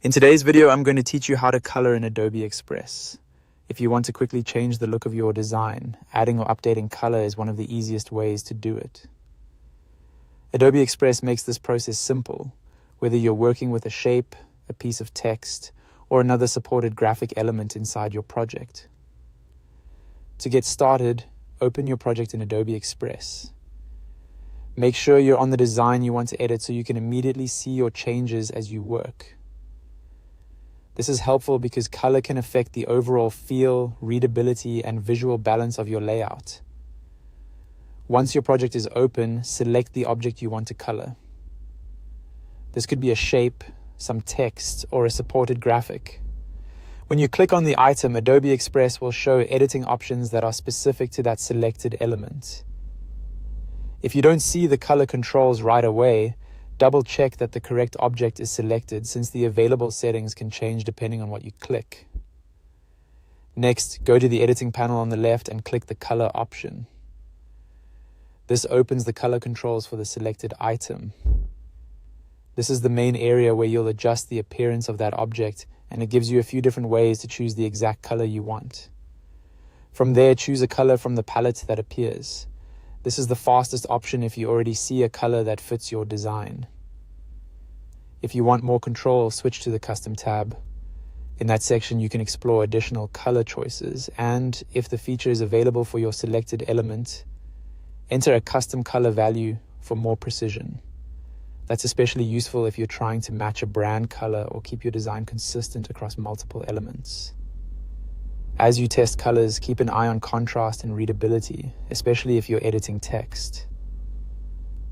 In today's video, I'm going to teach you how to color in Adobe Express. If you want to quickly change the look of your design, adding or updating color is one of the easiest ways to do it. Adobe Express makes this process simple, whether you're working with a shape, a piece of text, or another supported graphic element inside your project. To get started, open your project in Adobe Express. Make sure you're on the design you want to edit so you can immediately see your changes as you work. This is helpful because color can affect the overall feel, readability, and visual balance of your layout. Once your project is open, select the object you want to color. This could be a shape, some text, or a supported graphic. When you click on the item, Adobe Express will show editing options that are specific to that selected element. If you don't see the color controls right away, double-check that the correct object is selected, since the available settings can change depending on what you click. Next, go to the editing panel on the left and click the color option. This opens the color controls for the selected item. This is the main area where you'll adjust the appearance of that object, and it gives you a few different ways to choose the exact color you want. From there, choose a color from the palette that appears. This is the fastest option if you already see a color that fits your design. If you want more control, switch to the Custom tab. In that section, you can explore additional color choices, and if the feature is available for your selected element, enter a custom color value for more precision. That's especially useful if you're trying to match a brand color or keep your design consistent across multiple elements. As you test colors, keep an eye on contrast and readability, especially if you're editing text.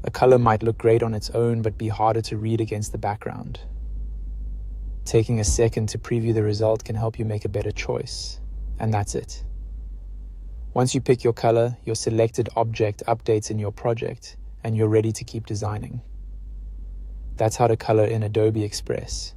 A color might look great on its own, but be harder to read against the background. Taking a second to preview the result can help you make a better choice, and that's it. Once you pick your color, your selected object updates in your project, and you're ready to keep designing. That's how to color in Adobe Express.